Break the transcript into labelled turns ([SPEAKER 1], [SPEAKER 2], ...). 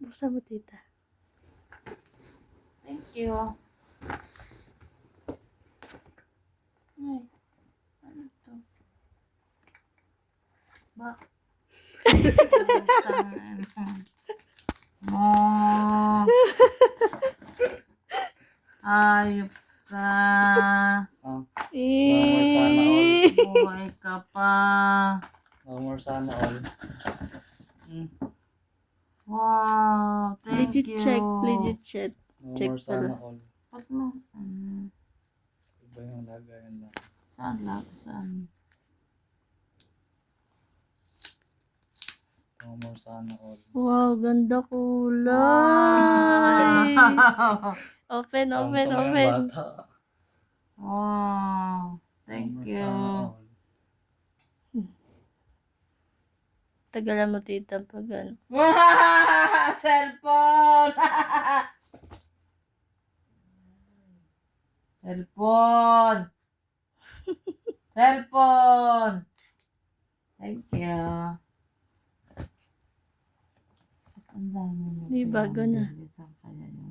[SPEAKER 1] Buksan mo, tita.
[SPEAKER 2] Thank you. Ay, ano to? Bak. Mo. Ayop ka.
[SPEAKER 3] Oh, more sana all.
[SPEAKER 2] Buhay ka pa.
[SPEAKER 3] More sana all.
[SPEAKER 2] Wow, thank
[SPEAKER 1] Legit
[SPEAKER 2] you.
[SPEAKER 1] check, legit check. Check
[SPEAKER 3] More sana
[SPEAKER 1] pala.
[SPEAKER 3] all.
[SPEAKER 2] Pas mo.
[SPEAKER 3] Iba yung lagayan lang.
[SPEAKER 2] Saan lang? Saan?
[SPEAKER 3] More sana all.
[SPEAKER 1] Wow, ganda kulay.
[SPEAKER 2] Wow.
[SPEAKER 1] Open, open,
[SPEAKER 3] Tama yung
[SPEAKER 1] open.
[SPEAKER 3] bata.
[SPEAKER 2] Wow. Thank
[SPEAKER 3] More
[SPEAKER 2] you.
[SPEAKER 3] sana all.
[SPEAKER 1] Tagalan mo, tita, pag ano.
[SPEAKER 2] Wow! Cellphone! Cellphone! Cellphone! Thank you. Ang dami mo.
[SPEAKER 1] Di, bago na.
[SPEAKER 2] Isang kanya niya.